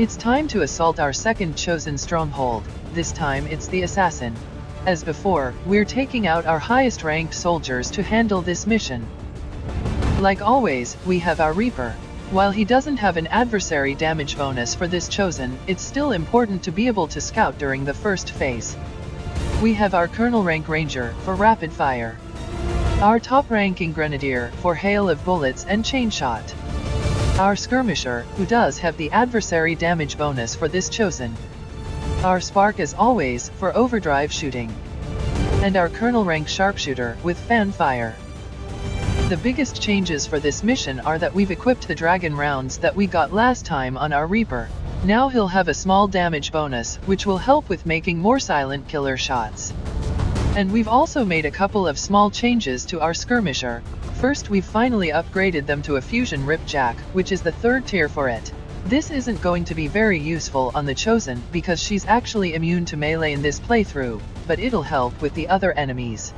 It's time to assault our second chosen stronghold. This time it's the assassin. As before, we're taking out our highest ranked soldiers to handle this mission. Like always, we have our Reaper. While he doesn't have an adversary damage bonus for this chosen, it's still important to be able to scout during the first phase. We have our Colonel rank Ranger for rapid fire. Our top ranking Grenadier for hail of bullets and chain shot. Our Skirmisher, who does have the adversary damage bonus for this chosen. Our Spark as always for overdrive shooting. And our Colonel rank Sharpshooter with fan fire. The biggest changes for this mission are that we've equipped the dragon rounds that we got last time on our Reaper. Now he'll have a small damage bonus, which will help with making more silent killer shots. And we've also made a couple of small changes to our Skirmisher. First, we've finally upgraded them to a Fusion Ripjack, which is the third tier for it. This isn't going to be very useful on the Chosen because she's actually immune to melee in this playthrough, but it'll help with the other enemies.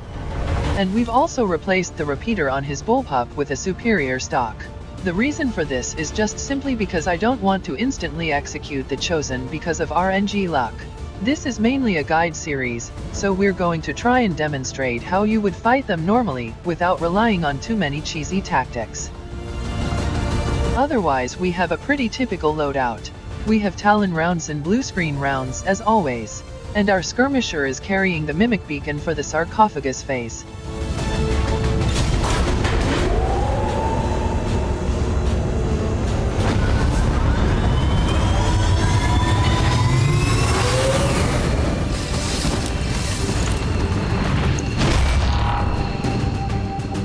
And we've also replaced the repeater on his bullpup with a superior stock. The reason for this is just simply because I don't want to instantly execute the Chosen because of RNG luck. This is mainly a guide series, so we're going to try and demonstrate how you would fight them normally without relying on too many cheesy tactics. Otherwise, we have a pretty typical loadout. We have Talon rounds and blue screen rounds as always. And our Skirmisher is carrying the Mimic Beacon for the Sarcophagus phase.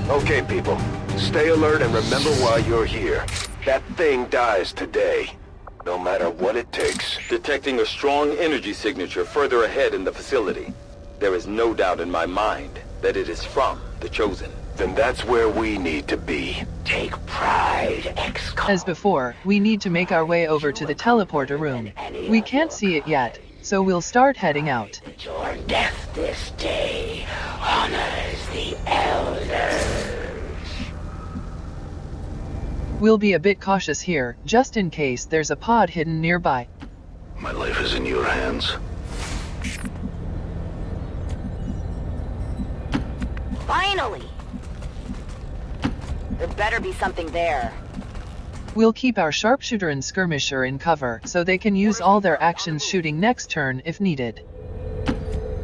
Okay, people. Stay alert and remember why you're here. That thing dies today. No matter what it takes. Detecting a strong energy signature further ahead in the facility. There is no doubt in my mind that it is from the Chosen. Then that's where we need to be. Take pride, XCOM. As before, we need to make our way over to the teleporter room. We can't see it yet, so we'll start heading out. Your death this day honors the elders. We'll be a bit cautious here, just in case there's a pod hidden nearby. My life is in your hands. Finally! There better be something there. We'll keep our Sharpshooter and Skirmisher in cover, so they can use all their actions shooting next turn if needed.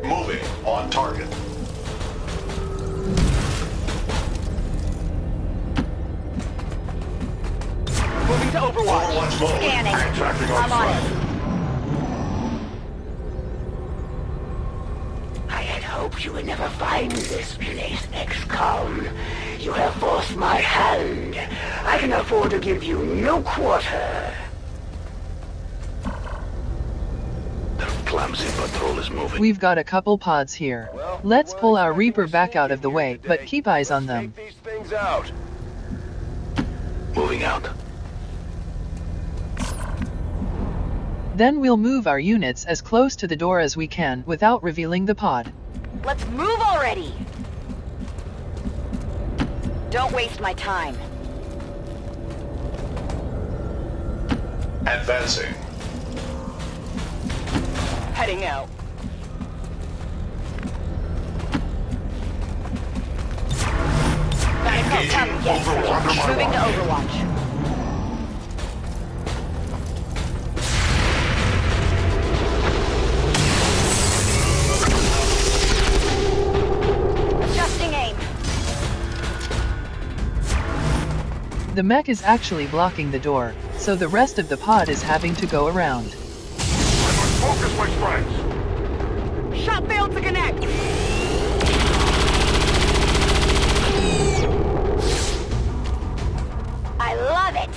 Moving on target. Moving to Overwatch. Overwatch mode. Scanning. Tracking I'm on it. I had hoped you would never find this place, XCOM. You have forced my hand. I can afford to give you no quarter. The clumsy patrol is moving. We've got a couple pods here. Let's pull our Reaper back out of the way, but keep eyes on them. Take these things out. Moving out. Then we'll move our units as close to the door as we can without revealing the pod. Let's move already! Don't waste my time. Advancing. Heading out. Engaging Overwatch. Moving to Overwatch. Adjusting aim. The mech is actually blocking the door, so the rest of the pod is having to go around. I must focus my strikes. Shot failed to connect! I love it!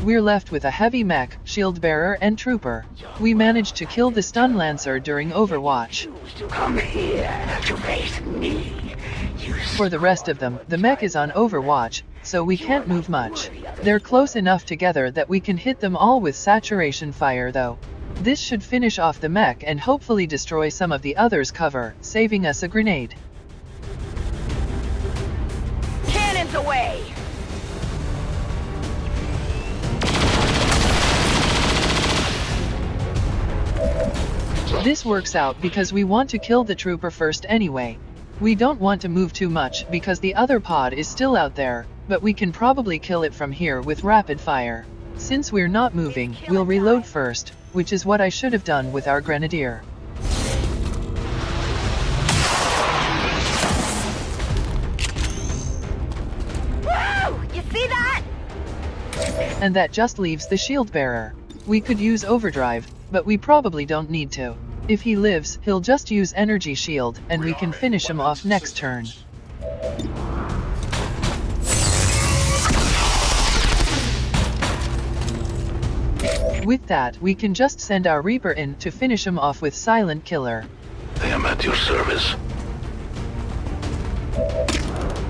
We're left with a heavy mech, shield bearer and trooper. We managed to kill the stun lancer during Overwatch. Choose to come here to face me. You For the rest of them, the mech is on Overwatch, so we can't move much. They're close enough together that we can hit them all with saturation fire though. This should finish off the mech and hopefully destroy some of the others' cover, saving us a grenade. Cannons away! This works out because we want to kill the trooper first anyway. We don't want to move too much because the other pod is still out there, but we can probably kill it from here with rapid fire. Since we're not moving, we'll reload first, which is what I should have done with our grenadier. Woo! You see that? And that just leaves the shield bearer. We could use overdrive, but we probably don't need to. If he lives, he'll just use energy shield, and we can finish him off next turn. With that, we can just send our Reaper in to finish him off with Silent Killer. I am at your service.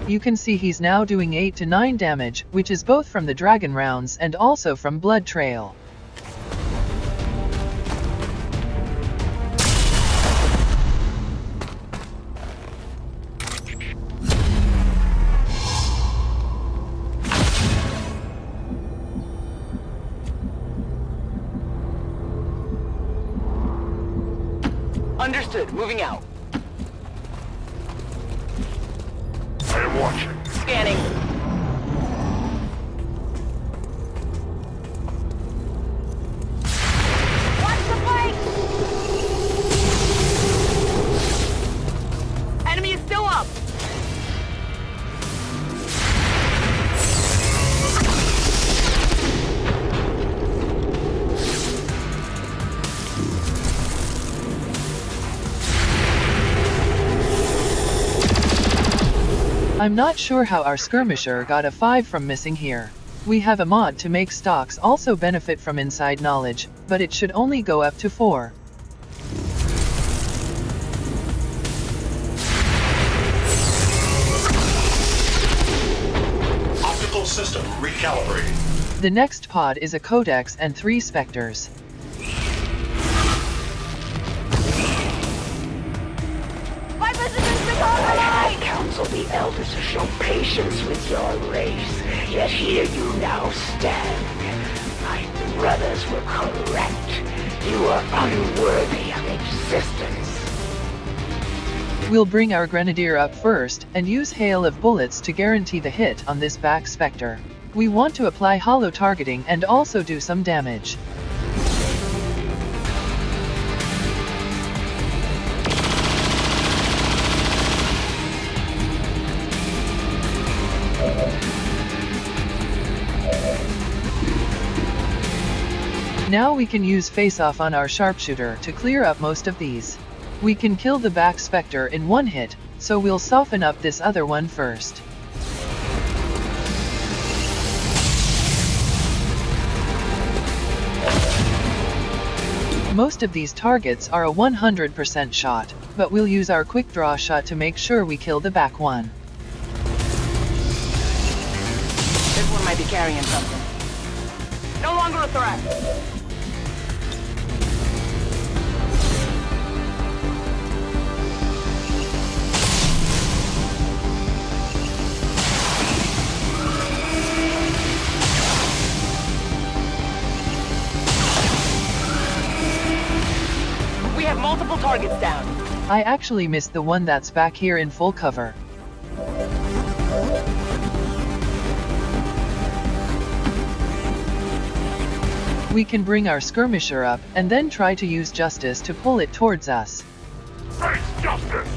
You can see he's now doing 8 to 9 damage, which is both from the dragon rounds and also from Blood Trail. Understood. Moving out. I am watching. Scanning. Watch the flank! Enemy is still up. I'm not sure how our skirmisher got a 5 from missing here. We have a mod to make stocks also benefit from inside knowledge, but it should only go up to 4. Optical system recalibrating. The next pod is a Codex and 3 Spectres. My position's been compromised! I counsel the elders to show patience with your race, yet here you now stand. My brothers were correct. You are unworthy of existence. We'll bring our Grenadier up first, and use Hail of Bullets to guarantee the hit on this back Spectre. We want to apply hollow targeting and also do some damage. Now we can use face-off on our sharpshooter to clear up most of these. We can kill the back Spectre in one hit, so we'll soften up this other one first. Most of these targets are a 100% shot, but we'll use our quick draw shot to make sure we kill the back one. This one might be carrying something. No longer a threat. We have multiple targets down. I actually missed the one that's back here in full cover. We can bring our skirmisher up, and then try to use Justice to pull it towards us. Face justice!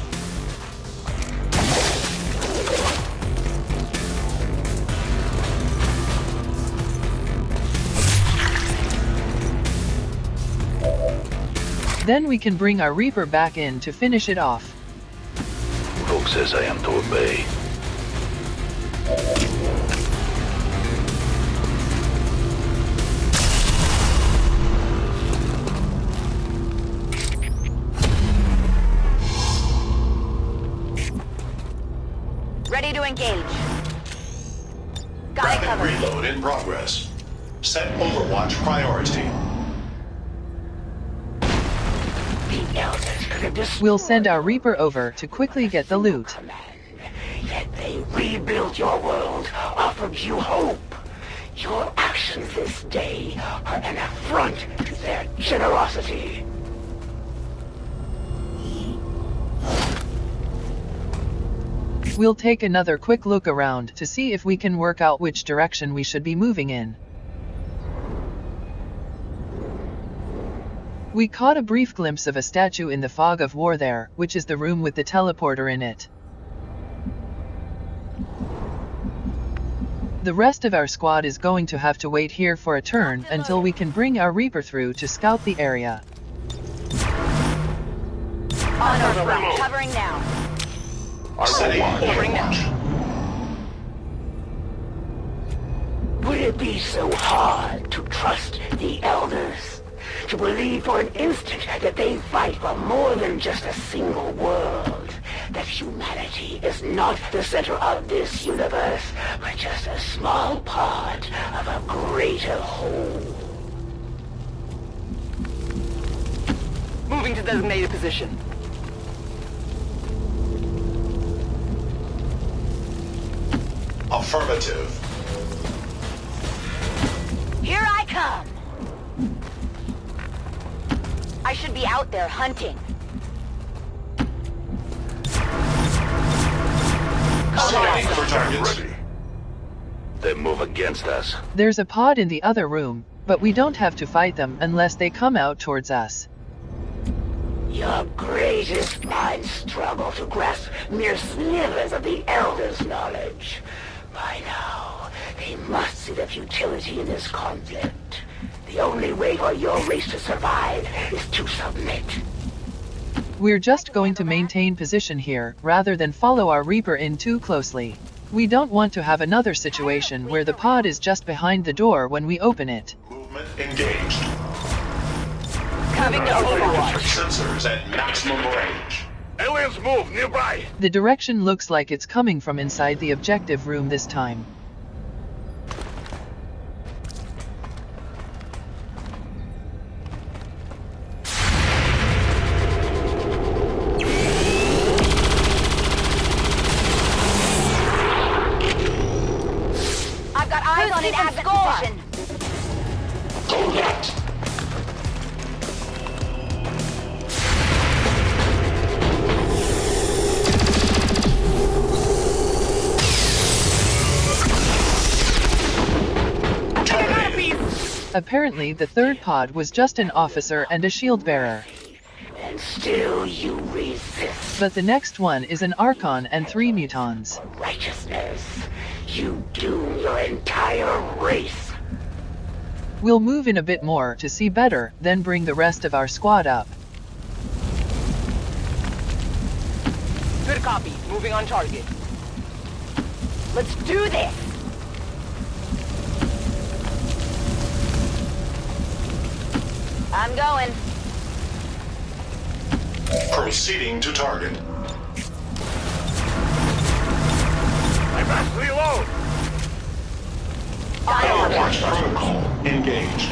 Then we can bring our Reaper back in to finish it off. Rogue says I am to obey. Ready to engage. Got it Rapid covered. reload in progress. Set Overwatch priority. The elders could have destroyed We'll send our Reaper over to quickly get the loot. command, yet they rebuilt your world, offered you hope. Your actions this day are an affront to their generosity. We'll take another quick look around to see if we can work out which direction we should be moving in. We caught a brief glimpse of a statue in the fog of war there, which is the room with the teleporter in it. The rest of our squad is going to have to wait here for a turn until we can bring our Reaper through to scout the area. On overwatch. Covering now. Setting overwatch. Would it be so hard to trust the Elders? To believe for an instant that they fight for more than just a single world? That humanity is not the center of this universe, but just a small part of a greater whole? Moving to designated position. Affirmative. Here I come! I should be out there hunting. Scanning for targets. Ready. They move against us. There's a pod in the other room, but we don't have to fight them unless they come out towards us. Your greatest minds struggle to grasp mere slivers of the Elders' knowledge. By now, they must see the futility in this conflict. The only way for your race to survive is to submit. We're just going to maintain position here, rather than follow our Reaper in too closely. We don't want to have another situation where the pod is just behind the door when we open it. Movement engaged. Coming to overwatch. Sensors at maximum range. Aliens move nearby. The direction looks like it's coming from inside the objective room this time. I've got eyes on an advent position. Go yet. Apparently the third pod was just an officer and a shield bearer. And still you resist But the next one is an Archon and 3 mutons. righteousness. You doom your entire race. We'll move in a bit more to see better, then bring the rest of our squad up. Good copy. Moving on target. Let's do this! I'm going. Proceeding to target. I must reload. Overwatch protocol engaged.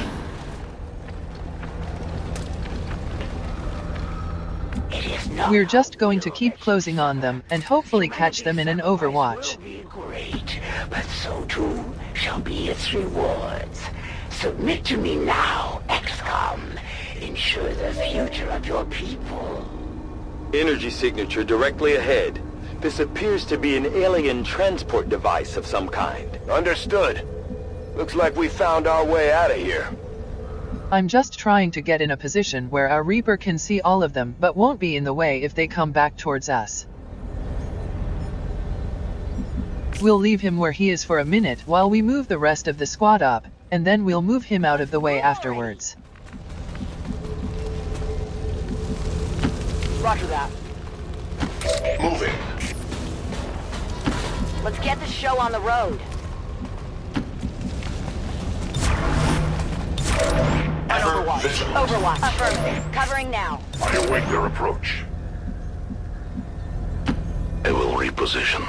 It is not. We're just going to keep closing on them and hopefully catch them in an overwatch. Will be great, but so too shall be its rewards. Submit to me now, XCOM. Ensure the future of your people. Energy signature directly ahead. This appears to be an alien transport device of some kind. Understood. Looks like we found our way out of here. I'm just trying to get in a position where our Reaper can see all of them but won't be in the way if they come back towards us. We'll leave him where he is for a minute while we move the rest of the squad up, and then we'll move him out of the way afterwards. Roger that. Moving. Let's get the show on the road. On overwatch. Vigilant. Overwatch. Affirmative. Covering now. I await their approach. I will reposition.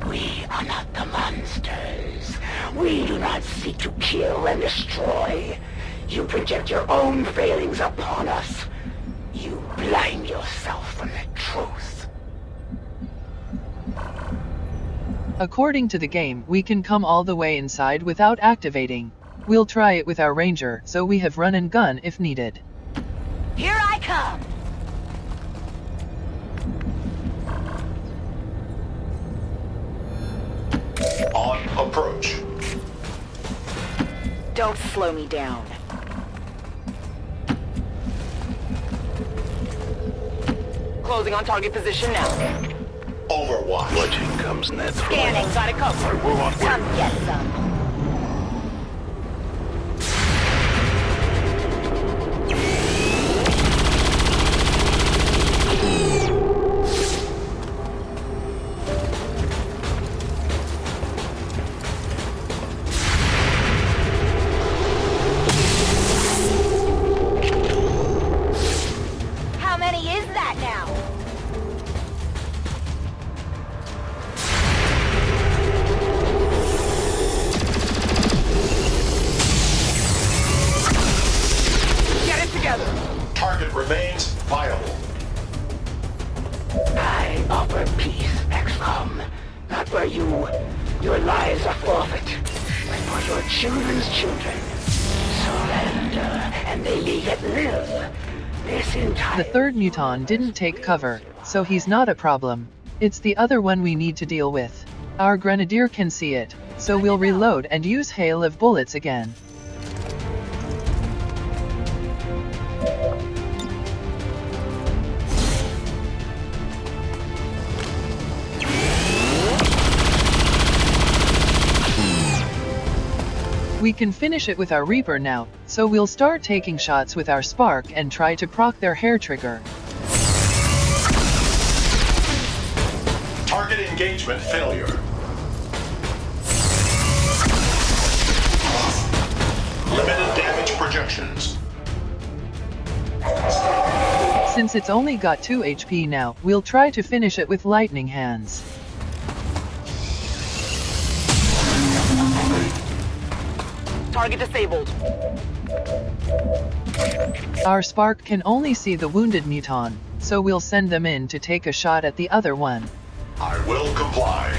We are not the monsters. We do not seek to kill and destroy. You project your own failings upon us. You blind yourself from the truth. According to the game, we can come all the way inside without activating. We'll try it with our ranger, so we have run and gun if needed. Here I come! On approach. Don't slow me down. Closing on target position now. Overwatch. Watching comes naturally. Scanning, got it covered. We're on Come get some. How many is that now? Get it together. Target remains viable. I offer peace, XCOM. Not where your lives are forfeit, but for your children's children. Surrender, and they may yet live. This entire... The third muton didn't take cover, so he's not a problem. It's the other one we need to deal with. Our grenadier can see it, so we'll reload and use hail of bullets again. We can finish it with our Reaper now, so we'll start taking shots with our Spark and try to proc their hair trigger. Target engagement failure. Limited damage projections. Since it's only got 2 HP now, we'll try to finish it with lightning hands. Target disabled. Our Spark can only see the wounded muton, so we'll send them in to take a shot at the other one. I will comply.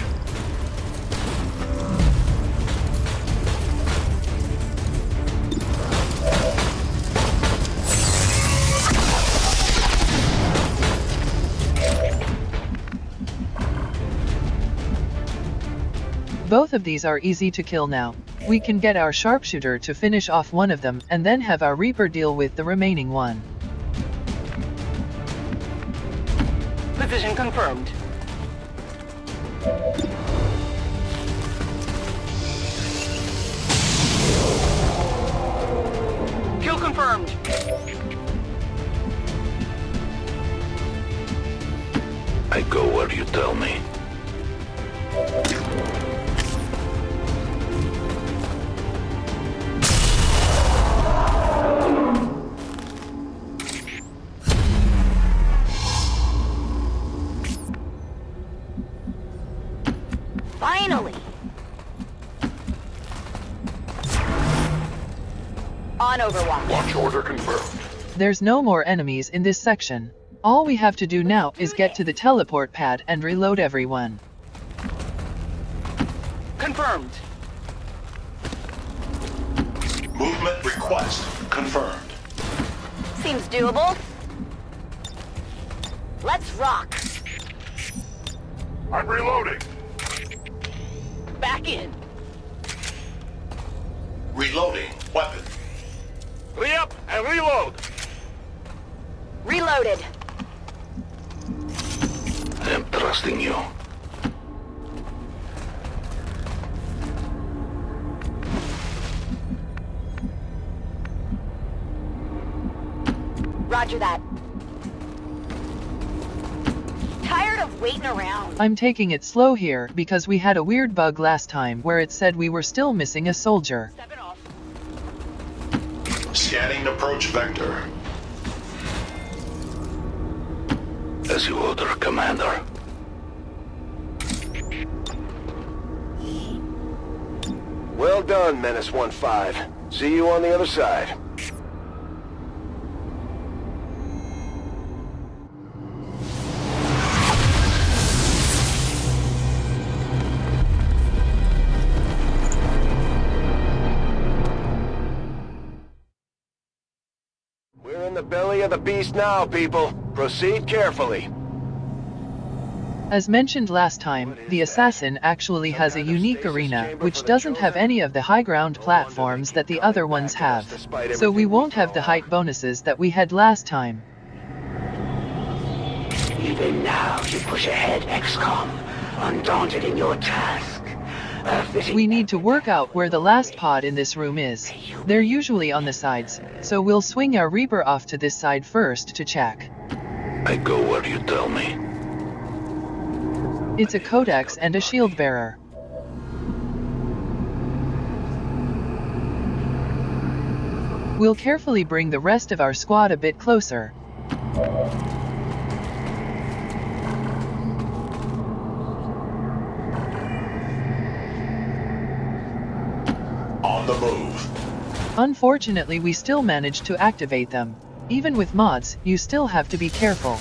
Both of these are easy to kill now. We can get our sharpshooter to finish off one of them and then have our Reaper deal with the remaining one. Position confirmed. Kill confirmed. I go where you tell me. Finally! On Overwatch. Launch order confirmed. There's no more enemies in this section. All we have to do now is get to the teleport pad and reload everyone. Confirmed. Movement request confirmed. Seems doable. Let's rock. I'm reloading. Back in. Reloading weapon. Re-up and reload! Reloaded. I am trusting you. Roger that. Tired of waiting around. I'm taking it slow here because we had a weird bug last time where it said we were still missing a soldier. Stepping off. Scanning approach vector. As you order, Commander. Well done, Menace 1-5. See you on the other side. the belly of the beast now, people. Proceed carefully. As mentioned last time, the assassin actually has a unique arena, which doesn't have any of the high ground platforms that the other ones have. So we won't have the height bonuses that we had last time. Even now you push ahead, XCOM, undaunted in your task. We need to work out where the last pod in this room is. They're usually on the sides, so we'll swing our Reaper off to this side first to check. I go where you tell me. It's a codex and a shield bearer. We'll carefully bring the rest of our squad a bit closer. On the move. Unfortunately, we still managed to activate them. Even with mods, you still have to be careful.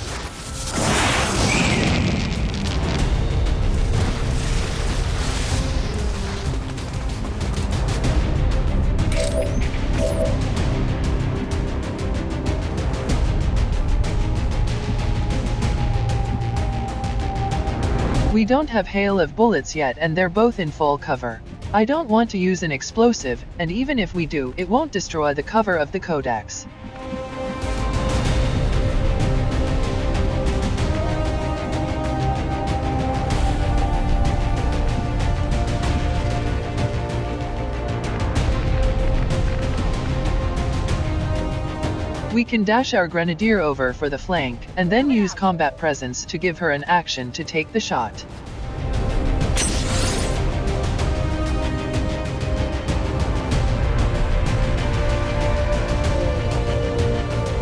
We don't have hail of bullets yet, and they're both in full cover. I don't want to use an explosive, and even if we do, it won't destroy the cover of the codex. We can dash our grenadier over for the flank, and then use combat presence to give her an action to take the shot.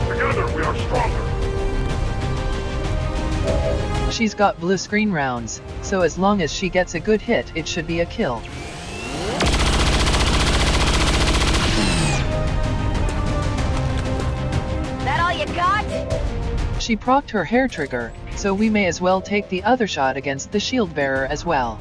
Together we are stronger. She's got blue screen rounds, so as long as she gets a good hit, it should be a kill. She procced her hair trigger, so we may as well take the other shot against the shield bearer as well.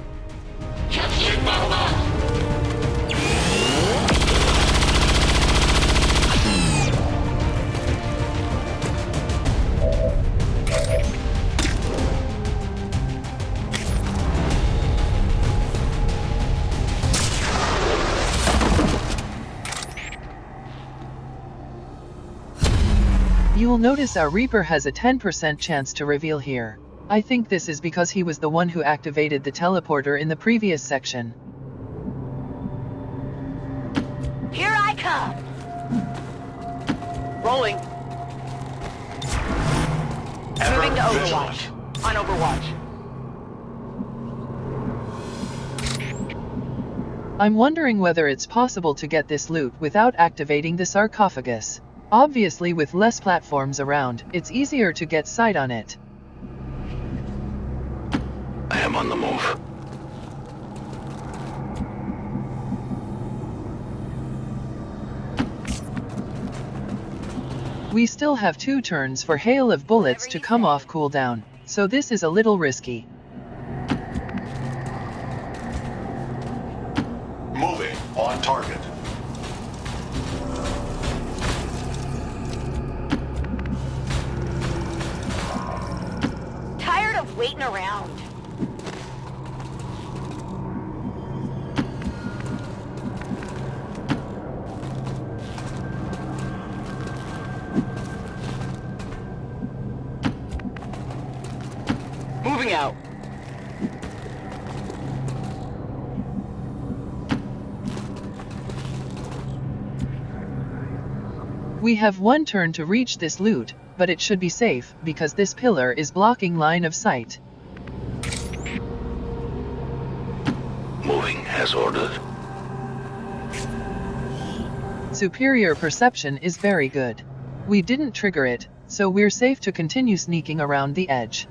You will notice our Reaper has a 10% chance to reveal here. I think this is because he was the one who activated the teleporter in the previous section. Here I come! Rolling. Moving to Overwatch. On Overwatch. I'm wondering whether it's possible to get this loot without activating the sarcophagus. Obviously, with less platforms around, it's easier to get sight on it. I am on the move. We still have 2 turns for hail of bullets to come off cooldown, so this is a little risky. Moving on target. Tired of waiting around. Moving out. We have 1 turn to reach this loot, but it should be safe, because this pillar is blocking line of sight. Moving as ordered. Superior perception is very good. We didn't trigger it, so we're safe to continue sneaking around the edge.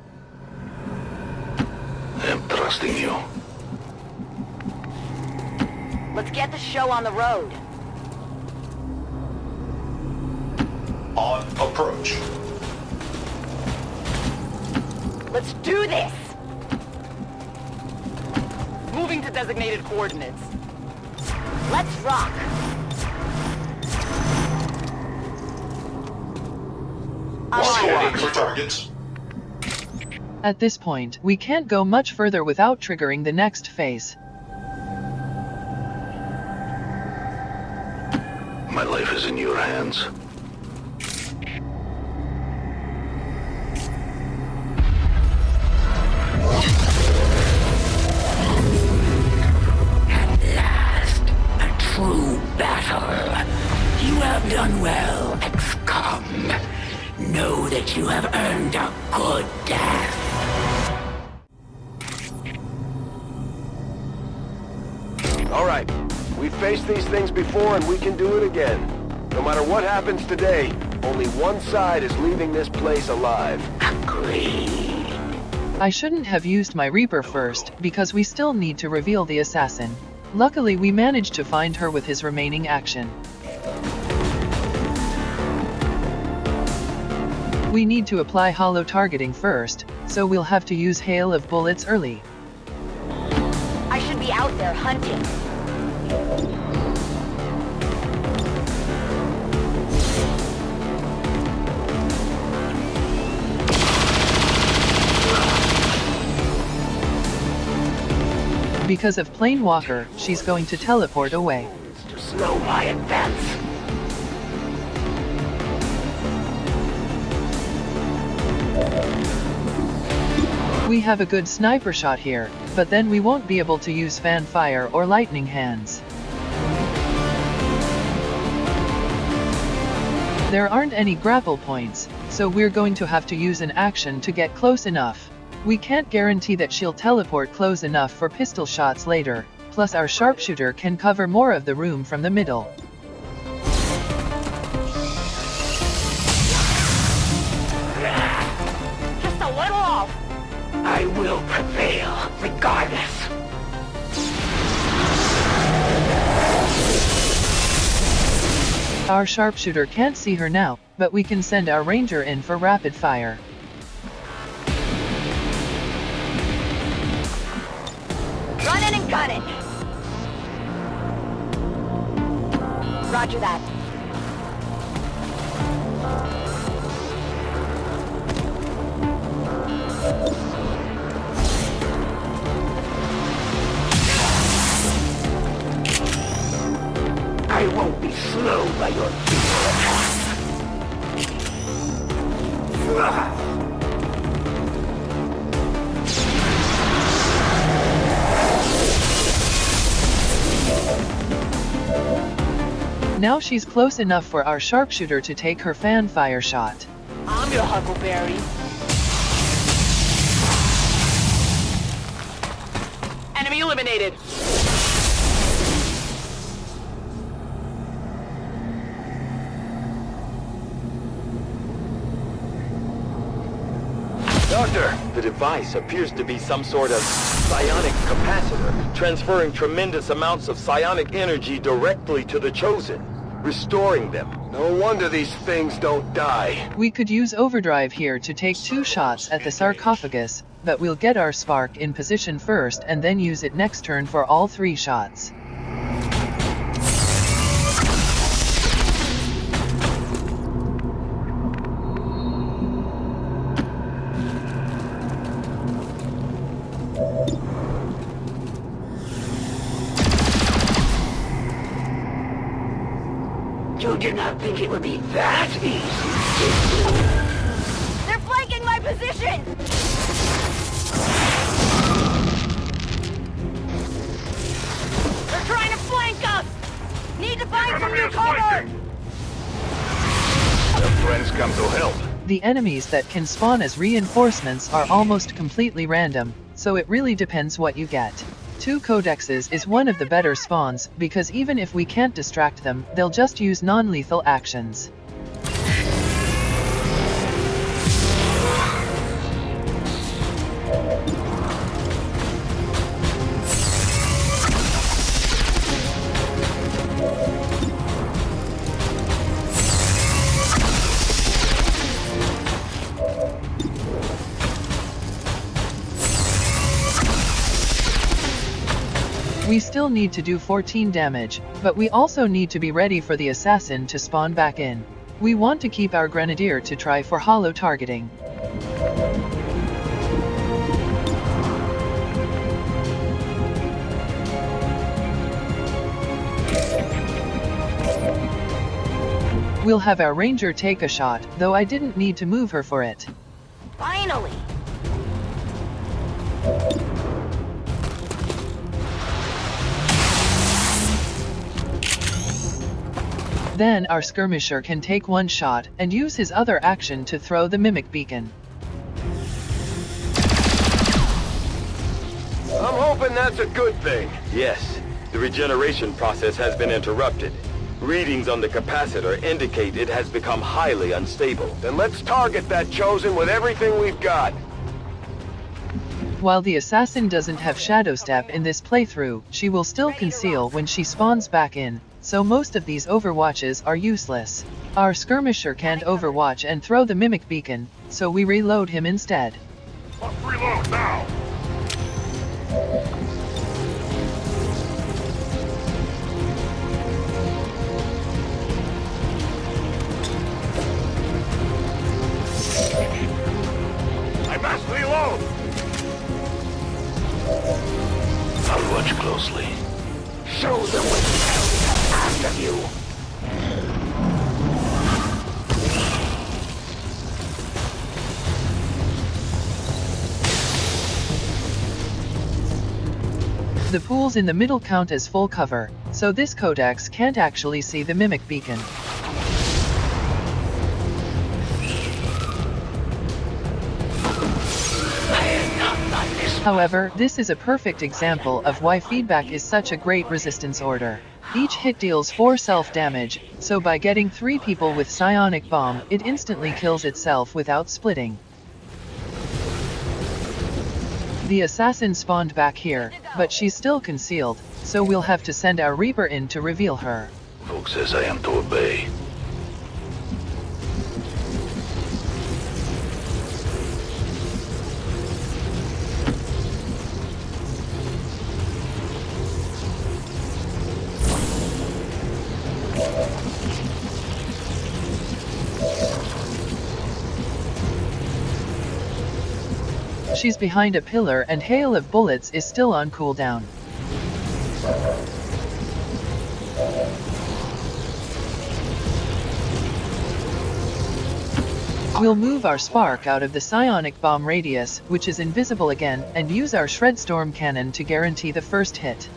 I am trusting you. Let's get the show on the road. On approach. Let's do this! Moving to designated coordinates. Let's rock! targets. At this point, we can't go much further without triggering the next phase. My life is in your hands. At last, a true battle. You have done well, XCOM. Know that you have earned a good death. All right. We've faced these things before and we can do it again. No matter what happens today, only one side is leaving this place alive. Agreed. I shouldn't have used my Reaper first, because we still need to reveal the assassin. Luckily we managed to find her with his remaining action. We need to apply hollow targeting first, so we'll have to use hail of bullets early. I should be out there hunting. Because of Plane Walker, she's going to teleport away. To slow my advance. We have a good sniper shot here, but then we won't be able to use fan fire or lightning hands. There aren't any grapple points, so we're going to have to use an action to get close enough. We can't guarantee that she'll teleport close enough for pistol shots later, plus our sharpshooter can cover more of the room from the middle. Just a little off. I will prevail, regardless. Our sharpshooter can't see her now, but we can send our ranger in for rapid fire. Running and gunning. Roger that. I won't be slow by your feeble attacks. Now she's close enough for our sharpshooter to take her fan fire shot. I'm your Huckleberry. Enemy eliminated. Doctor! The device appears to be some sort of psionic capacitor, transferring tremendous amounts of psionic energy directly to the Chosen, restoring them. No wonder these things don't die. We could use overdrive here to take 2 shots at the sarcophagus, but we'll get our spark in position first and then use it next turn for all 3 shots. You did not think it would be that easy, did you? They're flanking my position! They're trying to flank us! Need to find some new cover! The friends come to help. The enemies that can spawn as reinforcements are almost completely random, so it really depends what you get. 2 codexes is one of the better spawns, because even if we can't distract them, they'll just use non-lethal actions. We still need to do 14 damage, but we also need to be ready for the assassin to spawn back in. We want to keep our Grenadier to try for hollow targeting. We'll have our Ranger take a shot, though I didn't need to move her for it. Finally! Then our skirmisher can take one shot and use his other action to throw the mimic beacon. I'm hoping that's a good thing. Yes, the regeneration process has been interrupted. Readings on the capacitor indicate it has become highly unstable. Then let's target that Chosen with everything we've got. While the assassin doesn't have Shadow Step in this playthrough, she will still conceal when she spawns back in, so most of these overwatches are useless. Our skirmisher can't overwatch and throw the mimic beacon, so we reload him instead. Let's reload now! I must reload! I'll watch closely. Show them what's after you. The pools in the middle count as full cover, so this codex can't actually see the mimic beacon. However, this is a perfect example of why feedback is such a great resistance order. Each hit deals 4 self-damage, so by getting 3 people with psionic bomb, it instantly kills itself without splitting. The assassin spawned back here, but she's still concealed, so we'll have to send our Reaper in to reveal her. Folk says I am to obey. She's behind a pillar and hail of bullets is still on cooldown. We'll move our spark out of the psionic bomb radius, which is invisible again, and use our shred storm cannon to guarantee the first hit.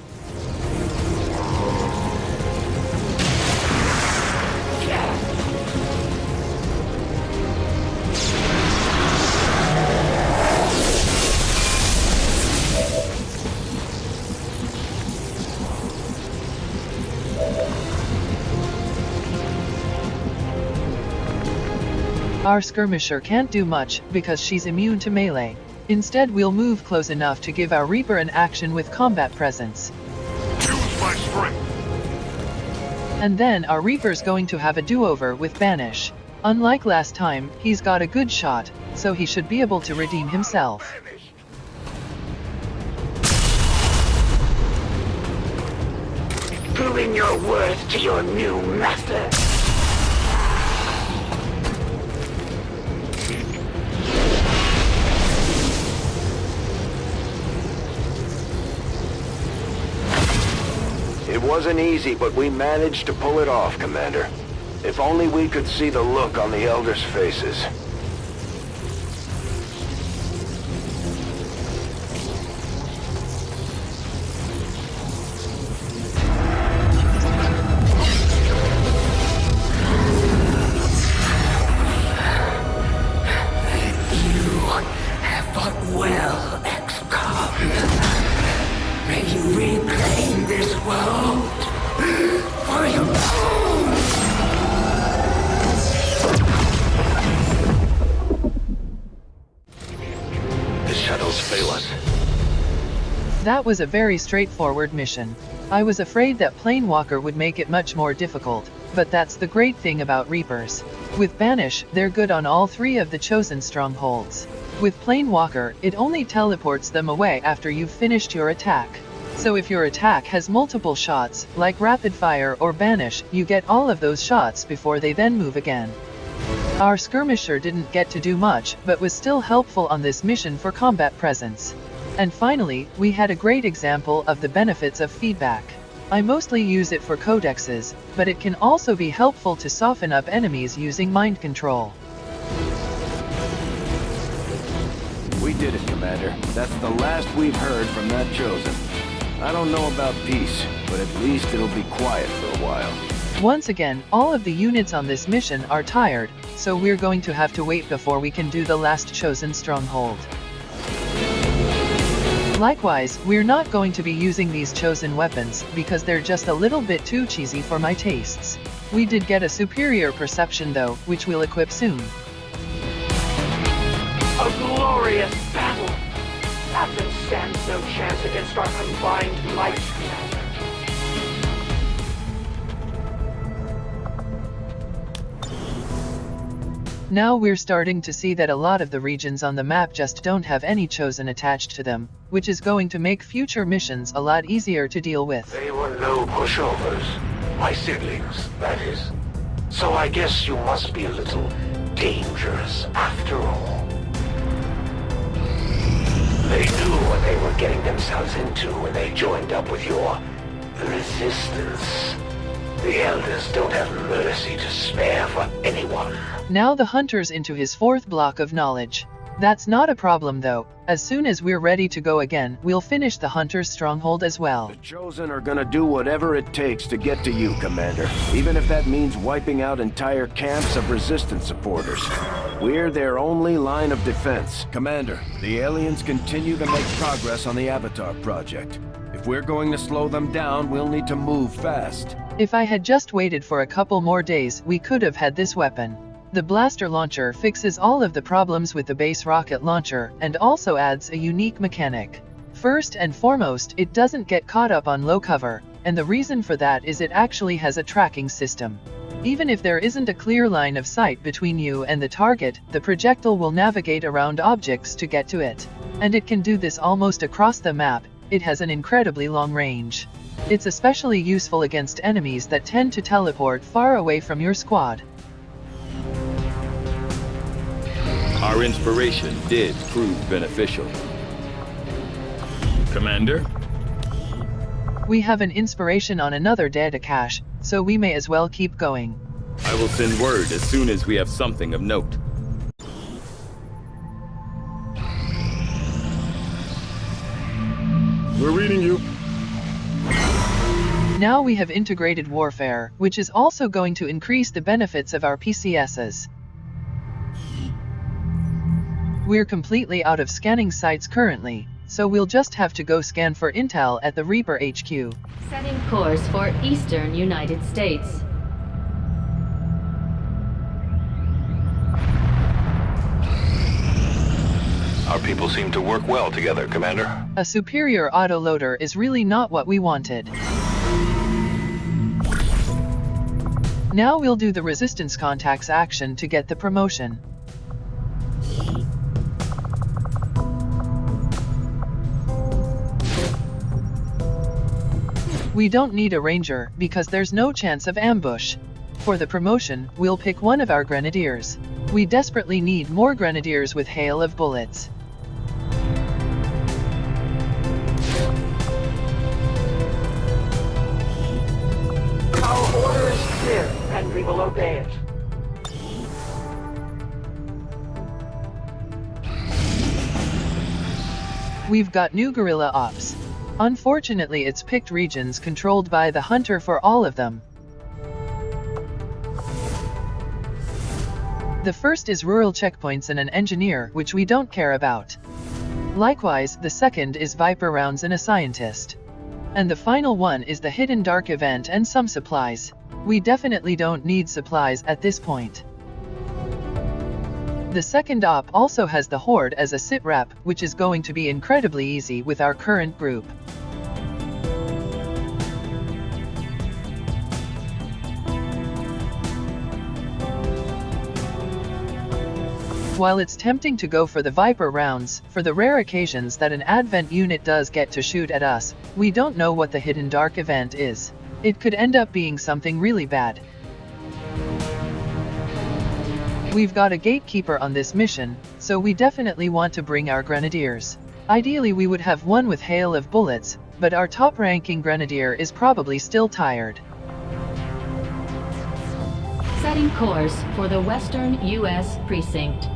Our skirmisher can't do much, because she's immune to melee. Instead we'll move close enough to give our Reaper an action with combat presence. Use my strength! And then our Reaper's going to have a do-over with Banish. Unlike last time, he's got a good shot, so he should be able to redeem himself. Proving your worth to your new master. It wasn't easy, but we managed to pull it off, Commander. If only we could see the look on the Elders' faces. Well, XCOM, may you reclaim this world for your own. The shadows fail us. That was a very straightforward mission. I was afraid that Planewalker would make it much more difficult, but that's the great thing about Reapers. With Banish, they're good on all 3 of the Chosen Strongholds. With Planewalker, it only teleports them away after you've finished your attack. So if your attack has multiple shots, like rapid fire or banish, you get all of those shots before they then move again. Our skirmisher didn't get to do much, but was still helpful on this mission for combat presence. And finally, we had a great example of the benefits of feedback. I mostly use it for codexes, but it can also be helpful to soften up enemies using mind control. We did it, Commander. That's the last we've heard from that Chosen. I don't know about peace, but at least it'll be quiet for a while. Once again, all of the units on this mission are tired, so we're going to have to wait before we can do the last Chosen Stronghold. Likewise, we're not going to be using these chosen weapons, because they're just a little bit too cheesy for my tastes. We did get a superior perception though, which we'll equip soon. A glorious battle! Athens stands no chance against our combined might, Commander. Now we're starting to see that a lot of the regions on the map just don't have any chosen attached to them, which is going to make future missions a lot easier to deal with. They were no pushovers. My siblings, that is. So I guess you must be a little dangerous after all. They knew what they were getting themselves into when they joined up with your resistance. The Elders don't have mercy to spare for anyone. Now the Hunter's into his fourth block of knowledge. That's not a problem though. As soon as we're ready to go again, we'll finish the Hunter's stronghold as well. The Chosen are gonna do whatever it takes to get to you, Commander. Even if that means wiping out entire camps of resistance supporters. We're their only line of defense. Commander, the aliens continue to make progress on the Avatar project. If we're going to slow them down, we'll need to move fast. If I had just waited for a couple more days, we could have had this weapon. The blaster launcher fixes all of the problems with the base rocket launcher, and also adds a unique mechanic. First and foremost, it doesn't get caught up on low cover, and the reason for that is it actually has a tracking system. Even if there isn't a clear line of sight between you and the target, the projectile will navigate around objects to get to it. And it can do this almost across the map. It has an incredibly long range. It's especially useful against enemies that tend to teleport far away from your squad. Our inspiration did prove beneficial. Commander? We have an inspiration on another data cache, so we may as well keep going. I will send word as soon as we have something of note. We're reading you. Now we have integrated warfare, which is also going to increase the benefits of our PCSs. We're completely out of scanning sites currently, so we'll just have to go scan for intel at the Reaper HQ. Setting course for Eastern United States. Our people seem to work well together, Commander. A superior autoloader is really not what we wanted. Now we'll do the resistance contacts action to get the promotion. We don't need a ranger, because there's no chance of ambush. For the promotion, we'll pick one of our grenadiers. We desperately need more grenadiers with hail of bullets. Our order is clear, and we will obey it. We've got new guerrilla ops. Unfortunately, it's picked regions controlled by the Hunter for all of them. The first is rural checkpoints and an engineer, which we don't care about. Likewise, the second is Viper rounds and a scientist. And the final one is the hidden dark event and some supplies. We definitely don't need supplies at this point. The second op also has the Horde as a sit-rep, which is going to be incredibly easy with our current group. While it's tempting to go for the Viper rounds, for the rare occasions that an Advent unit does get to shoot at us, we don't know what the hidden dark event is. It could end up being something really bad. We've got a gatekeeper on this mission, so we definitely want to bring our grenadiers. Ideally we would have one with hail of bullets, but our top-ranking grenadier is probably still tired. Setting course for the Western U.S. Precinct.